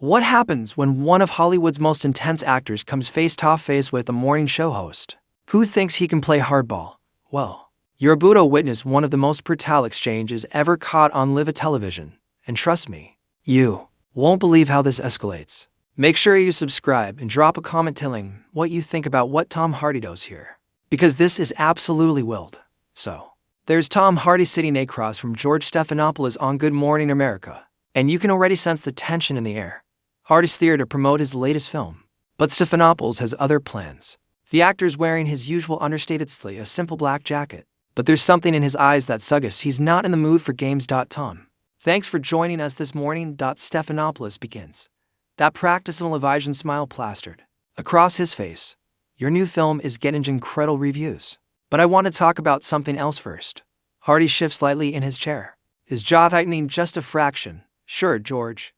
What happens when one of Hollywood's most intense actors comes face-to-face with a morning show host who thinks he can play hardball? Well, you're about to witness one of the most brutal exchanges ever caught on live television. And trust me, you won't believe how this escalates. Make sure you subscribe and drop a comment telling what you think about what Tom Hardy does here, because this is absolutely wild. So, there's Tom Hardy sitting across from George Stephanopoulos on Good Morning America, and you can already sense the tension in the air. Hardy's there to promote his latest film, but Stephanopoulos has other plans. The actor's wearing his usual understated sleeve, a simple black jacket, but there's something in his eyes that suggests he's not in the mood for games. Tom, thanks for joining us this morning. Stephanopoulos begins. That practical Leviathan smile plastered across his face. Your new film is getting incredible reviews, but I want to talk about something else first. Hardy shifts slightly in his chair, his jaw tightening just a fraction. Sure, George.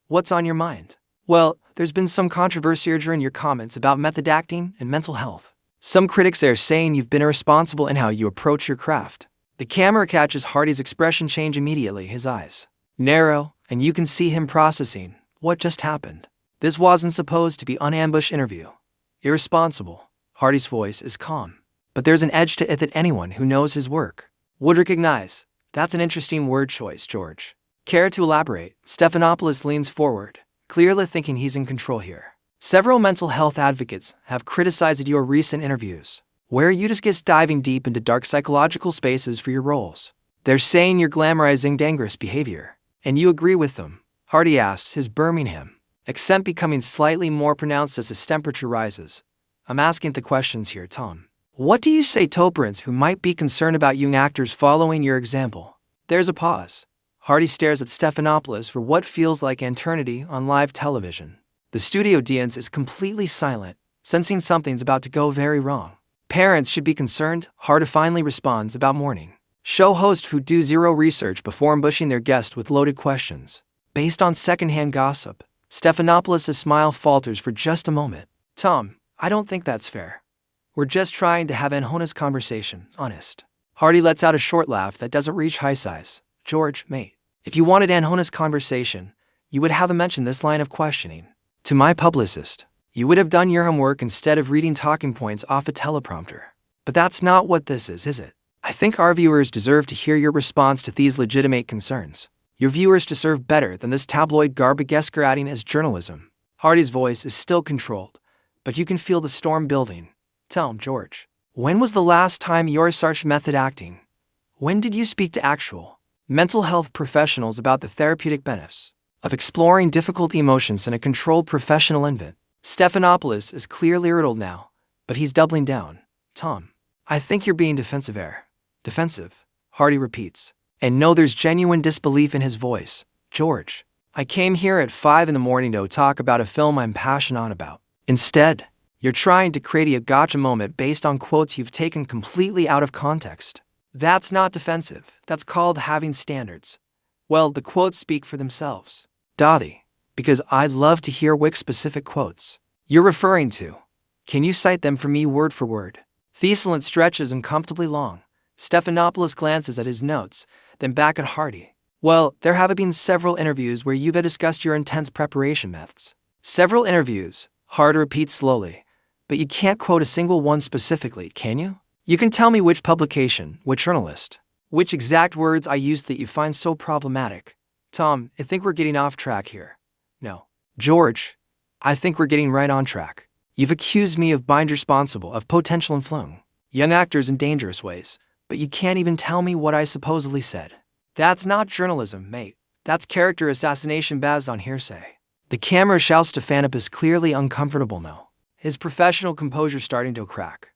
What's on your mind? Well, there's been some controversy during your comments about method acting and mental health. Some critics are saying you've been irresponsible in how you approach your craft. The camera catches Hardy's expression change immediately, his eyes narrow, and you can see him processing what just happened. This wasn't supposed to be an ambush interview. Irresponsible. Hardy's voice is calm, but there's an edge to it that anyone who knows his work would recognize. That's an interesting word choice, George. Care to elaborate? Stephanopoulos leans forward, clearly thinking he's in control here. Several mental health advocates have criticized your recent interviews, where you just get diving deep into dark psychological spaces for your roles. They're saying you're glamorizing dangerous behavior, and you agree with them. Hardy asks, his Birmingham accent becoming slightly more pronounced as his temperature rises. I'm asking the questions here, Tom. What do you say to parents who might be concerned about young actors following your example? There's a pause. Hardy stares at Stephanopoulos for what feels like an eternity on live television. The studio audience is completely silent, sensing something's about to go very wrong. Parents should be concerned. Hardy finally responds about morning show hosts who do zero research before ambushing their guest with loaded questions based on secondhand gossip. Stephanopoulos' smile falters for just a moment. Tom, I don't think that's fair. We're just trying to have an honest conversation, honest. Hardy lets out a short laugh that doesn't reach high size. George, mate, if you wanted an honest conversation, you would have mentioned this line of questioning to my publicist. You would have done your homework instead of reading talking points off a teleprompter. But that's not what this is it? I think our viewers deserve to hear your response to these legitimate concerns. Your viewers deserve better than this tabloid garbage masquerading as journalism. Hardy's voice is still controlled, but you can feel the storm building. Tell him, George, when was the last time you researched method acting? When did you speak to actual mental health professionals about the therapeutic benefits of exploring difficult emotions in a controlled professional environment? Stephanopoulos is clearly riddled now, but he's doubling down. Tom, I think you're being defensive here. Defensive, Hardy repeats, and no, there's genuine disbelief in his voice. George, I came here at 5 a.m. to talk about a film I'm passionate about. Instead, you're trying to create a gotcha moment based on quotes you've taken completely out of context. That's not defensive, that's called having standards. Well, the quotes speak for themselves. Dottie, because I'd love to hear which specific quotes you're referring to. Can you cite them for me word for word? Theselant stretches uncomfortably long. Stephanopoulos glances at his notes, then back at Hardy. Well, there have been several interviews where you've discussed your intense preparation methods. Several interviews, Hardy repeats slowly. But you can't quote a single one specifically, can you? You can tell me which publication, which journalist, which exact words I used that you find so problematic. Tom, I think we're getting off track here. No. George, I think we're getting right on track. You've accused me of being responsible of potential influencing young actors in dangerous ways, but you can't even tell me what I supposedly said. That's not journalism, mate. That's character assassination based on hearsay. The camera shouts. Stephanopoulos clearly uncomfortable now, his professional composure starting to crack.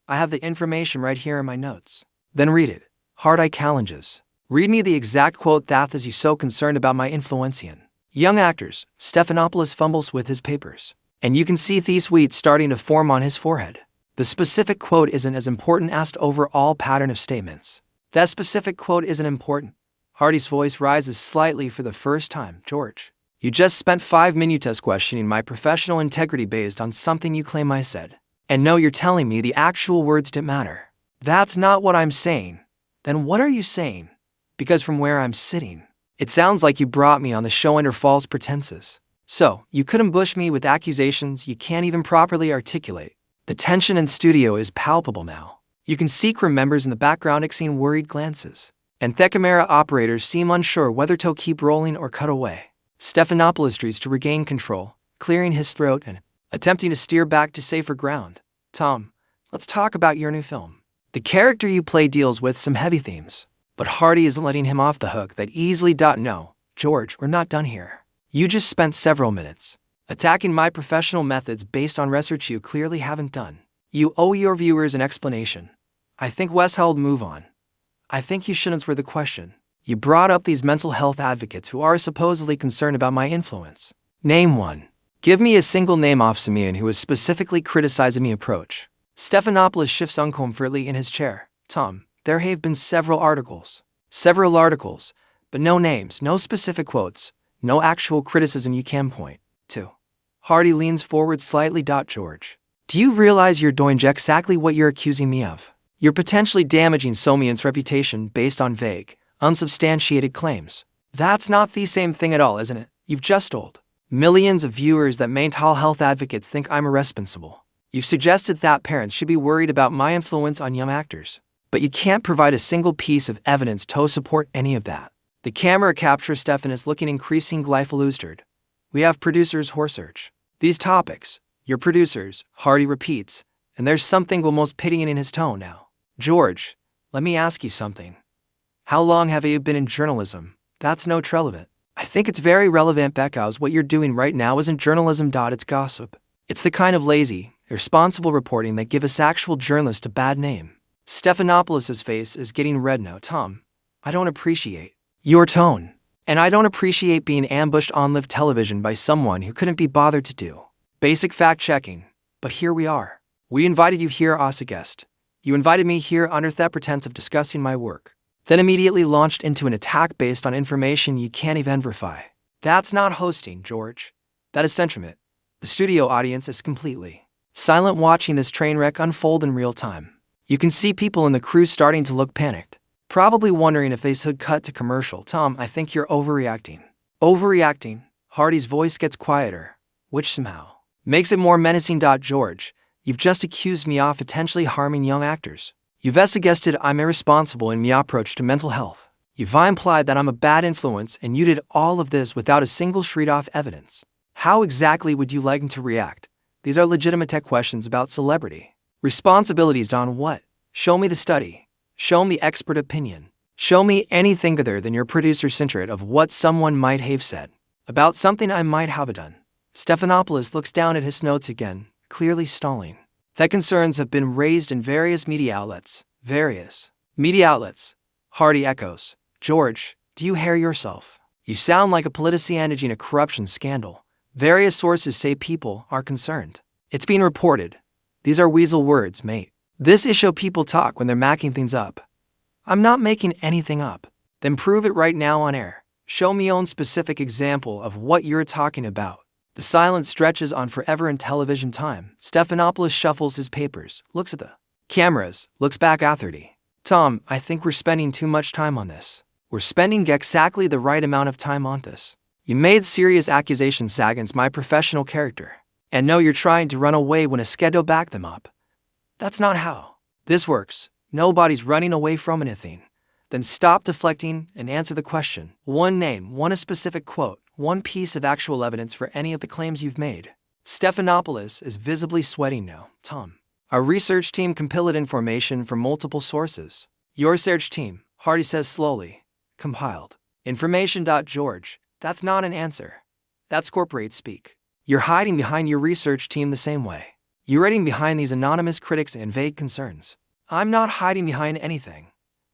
I have the information right here in my notes. Then read it. Hardy challenges. Read me the exact quote that is you so concerned about my influencing young actors. Stephanopoulos fumbles with his papers, and you can see these weeds starting to form on his forehead. The specific quote isn't as important as the overall pattern of statements. That specific quote isn't important. Hardy's voice rises slightly for the first time. George, you just spent 5 minutes questioning my professional integrity based on something you claim I said. And no, you're telling me the actual words didn't matter. That's not what I'm saying. Then what are you saying? Because from where I'm sitting, it sounds like you brought me on the show under false pretenses. So, you could ambush me with accusations you can't even properly articulate. The tension in studio is palpable now. You can see crew members in the background exchanging worried glances, and the camera operators seem unsure whether to keep rolling or cut away. Stephanopoulos tries to regain control, clearing his throat and attempting to steer back to safer ground. Tom, let's talk about your new film. The character you play deals with some heavy themes, but Hardy isn't letting him off the hook that easily. No, George, we're not done here. You just spent several minutes attacking my professional methods based on research you clearly haven't done. You owe your viewers an explanation. I think Westhold move on. I think you shouldn't answer the question. You brought up these mental health advocates who are supposedly concerned about my influence. Name one. Give me a single name off Simeon who is specifically criticizing me approach. Stephanopoulos shifts uncomfortably in his chair. Tom, there have been several articles, but no names, no specific quotes, no actual criticism you can point to. Hardy leans forward slightly. George, do you realize you're doing exactly what you're accusing me of? You're potentially damaging Simeon's reputation based on vague, unsubstantiated claims. That's not the same thing at all, isn't it? You've just told millions of viewers that mental health advocates think I'm irresponsible. You've suggested that parents should be worried about my influence on young actors, but you can't provide a single piece of evidence to support any of that. The camera captures Stephanus looking increasingly flustered. We have producers research these topics. Your producers, Hardy repeats, and there's something almost pitying in his tone now. George, let me ask you something. How long have you been in journalism? That's no relevant. I think it's very relevant because what you're doing right now isn't journalism. It's gossip. It's the kind of lazy, irresponsible reporting that gives us actual journalists a bad name. Stephanopoulos' face is getting red now. Tom, I don't appreciate your tone, and I don't appreciate being ambushed on live television by someone who couldn't be bothered to do basic fact-checking. But here we are. We invited you here as a guest. You invited me here under the pretense of discussing my work, then immediately launched into an attack based on information you can't even verify. That's not hosting, George. That is sentiment. The studio audience is completely silent watching this train wreck unfold in real time. You can see people in the crew starting to look panicked, probably wondering if they should cut to commercial. Tom, I think you're overreacting. Overreacting? Hardy's voice gets quieter, which somehow makes it more menacing. George, you've just accused me of potentially harming young actors. You've suggested I'm irresponsible in my approach to mental health. You've implied that I'm a bad influence, and you did all of this without a single shred of evidence. How exactly would you like him to react? These are legitimate tech questions about celebrity. Responsibilities on what? Show me the study. Show me expert opinion. Show me anything other than your producer-centered of what someone might have said about something I might have done. Stephanopoulos looks down at his notes again, clearly stalling. That concerns have been raised in various media outlets. Various media outlets. Hardy echoes. George, do you hear yourself? You sound like a politician in a corruption scandal. Various sources say people are concerned. It's being reported. These are weasel words, mate. This is how people talk when they're making things up. I'm not making anything up. Then prove it right now on air. Show me own specific example of what you're talking about. The silence stretches on forever in television time. Stephanopoulos shuffles his papers, looks at the cameras, looks back at 30. Tom, I think we're spending too much time on this. We're spending exactly the right amount of time on this. You made serious accusations against my professional character, and know you're trying to run away when a schedule back them up. That's not how this works. Nobody's running away from anything. Then stop deflecting and answer the question. One name, one specific quote, one piece of actual evidence for any of the claims you've made. Stephanopoulos is visibly sweating now. Tom, our research team compiled information from multiple sources. Your research team, Hardy says slowly, compiled information. George, that's not an answer. That's corporate speak. You're hiding behind your research team the same way. You're hiding behind these anonymous critics and vague concerns. I'm not hiding behind anything.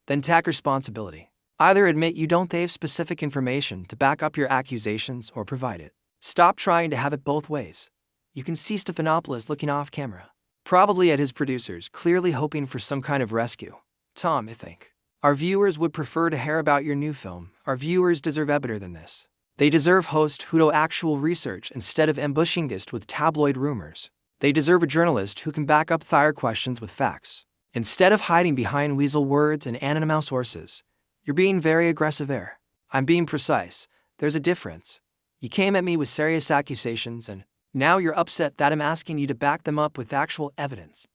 Then take responsibility. Either admit you don't have specific information to back up your accusations or provide it. Stop trying to have it both ways. You can see Stephanopoulos looking off camera, probably at his producers, clearly hoping for some kind of rescue. Tom, I think our viewers would prefer to hear about your new film. Our viewers deserve better than this. They deserve hosts who do actual research instead of ambushing us with tabloid rumors. They deserve a journalist who can back up their questions with facts. Instead of hiding behind weasel words and anonymous sources, you're being very aggressive there. I'm being precise. There's a difference. You came at me with serious accusations, and now you're upset that I'm asking you to back them up with actual evidence.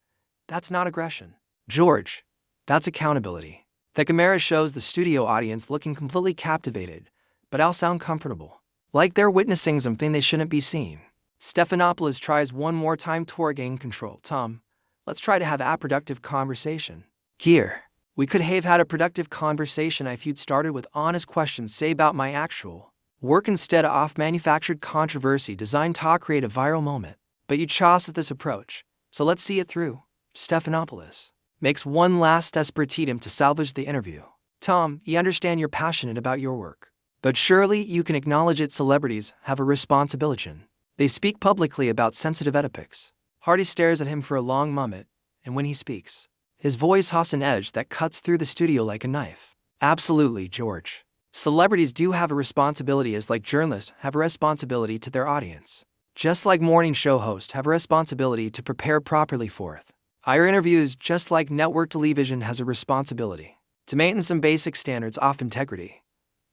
That's not aggression. George, that's accountability. The camera shows the studio audience looking completely captivated, but I'll sound comfortable. Like they're witnessing something they shouldn't be seeing. Stephanopoulos tries one more time to regain control. Tom, let's try to have a productive conversation. Here, we could have had a productive conversation if you'd started with honest questions, say about my actual work instead of off-manufactured controversy designed to create a viral moment. But you chose this approach, so let's see it through. Stephanopoulos makes one last desperate attempt to salvage the interview. Tom, you understand you're passionate about your work, but surely you can acknowledge it. Celebrities have a responsibility. They speak publicly about sensitive topics. Hardy stares at him for a long moment, and when he speaks, his voice has an edge that cuts through the studio like a knife. Absolutely, George. Celebrities do have a responsibility, as like journalists have a responsibility to their audience. Just like morning show hosts have a responsibility to prepare properly for it. Our interviews, just like network television, has a responsibility to maintain some basic standards of integrity.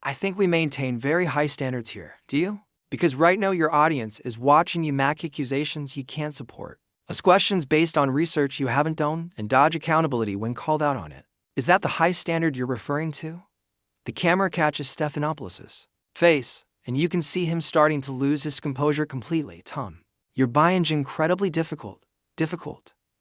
I think we maintain very high standards here, do you? Because right now your audience is watching you make accusations you can't support. Ask questions based on research you haven't done and dodge accountability when called out on it. Is that the high standard you're referring to? The camera catches Stephanopoulos' face, and you can see him starting to lose his composure completely. Tom, you're being incredibly difficult.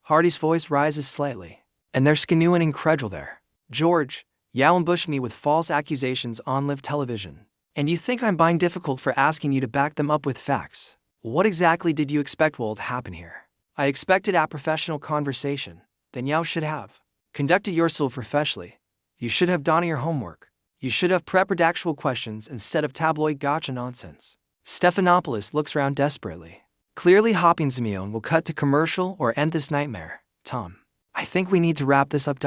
Hardy's voice rises slightly, and there's genuine incredulity there. George, you ambushed me with false accusations on live television. And you think I'm being difficult for asking you to back them up with facts. What exactly did you expect would happen here? I expected a professional conversation. Then you should have conducted yourself professionally. You should have done your homework. You should have prepared actual questions instead of tabloid gotcha nonsense. Stephanopoulos looks around desperately. Clearly hoping Simeon will cut to commercial or end this nightmare. Tom, I think we need to wrap this up.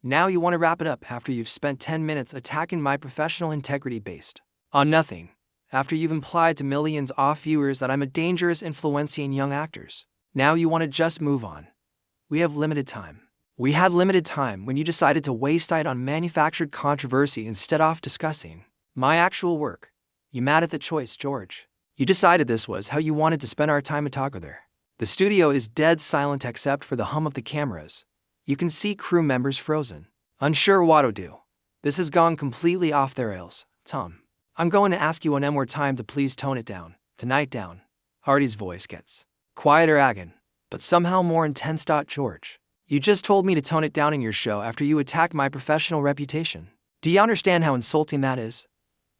Now you want to wrap it up after you've spent 10 minutes attacking my professional integrity based on nothing, after you've implied to millions of viewers that I'm a dangerous influence in young actors. Now you want to just move on. We have limited time. We had limited time when you decided to waste it on manufactured controversy instead of discussing my actual work. You mad at the choice, George. You decided this was how you wanted to spend our time together. The studio is dead silent except for the hum of the cameras. You can see crew members frozen, unsure what to do. This has gone completely off the rails. Tom, I'm going to ask you one more time to please tone it down. Tonight down. Hardy's voice gets quieter again, but somehow more intense. George, you just told me to tone it down in your show after you attacked my professional reputation. Do you understand how insulting that is?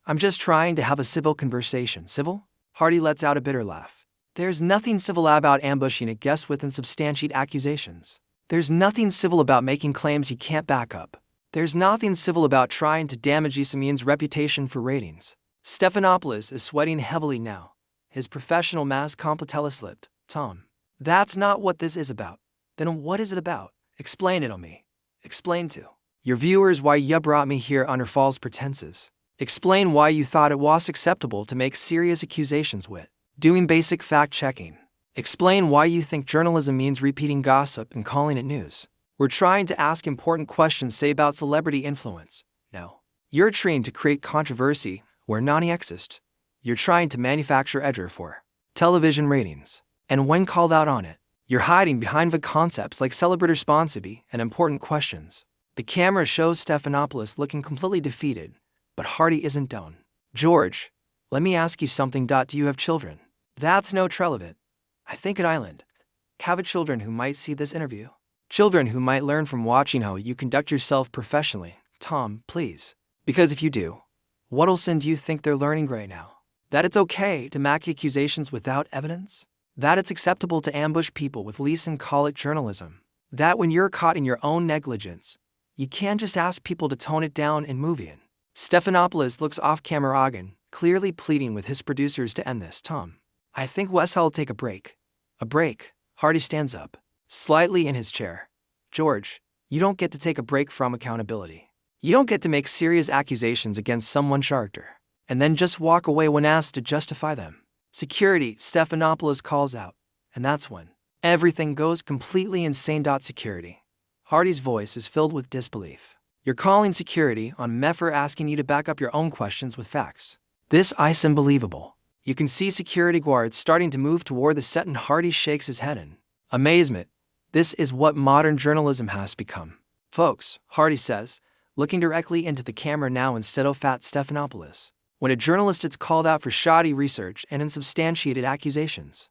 I'm just trying to have a civil conversation. Civil? Hardy lets out a bitter laugh. There's nothing civil about ambushing a guest with unsubstantiated accusations. There's nothing civil about making claims you can't back up. There's nothing civil about trying to damage Isamian's reputation for ratings. Stephanopoulos is sweating heavily now. His professional mask completely slipped. Tom, that's not what this is about. Then what is it about? Explain it to me. Explain to your viewers why you brought me here under false pretenses. Explain why you thought it was acceptable to make serious accusations with doing basic fact-checking. Explain why you think journalism means repeating gossip and calling it news. We're trying to ask important questions, say about celebrity influence. No. You're trying to create controversy where none exists. You're trying to manufacture edge for television ratings. And when called out on it, you're hiding behind the concepts like celebrity responsibility and important questions. The camera shows Stephanopoulos looking completely defeated, but Hardy isn't done. George, let me ask you something. Do you have children? That's no relevant. I think at Island, have children who might see this interview. Children who might learn from watching how you conduct yourself professionally. Tom, please. Because if you do, what else do you think they're learning right now? That it's okay to make accusations without evidence? That it's acceptable to ambush people with lease and call it journalism? That when you're caught in your own negligence, you can't just ask people to tone it down and move in? Stephanopoulos looks off camera again, clearly pleading with his producers to end this. Tom, I think Wes'll take a break. A break? Hardy stands up, slightly in his chair. George, you don't get to take a break from accountability. You don't get to make serious accusations against someone's character, and then just walk away when asked to justify them. Security, Stephanopoulos calls out, and that's when everything goes completely insane. Security. Hardy's voice is filled with disbelief. You're calling security on me for asking you to back up your own questions with facts. This is unbelievable. You can see security guards starting to move toward the set, and Hardy shakes his head in amazement. This is what modern journalism has become. Folks, Hardy says, looking directly into the camera now instead of Fat Stephanopoulos. When a journalist is called out for shoddy research and unsubstantiated accusations,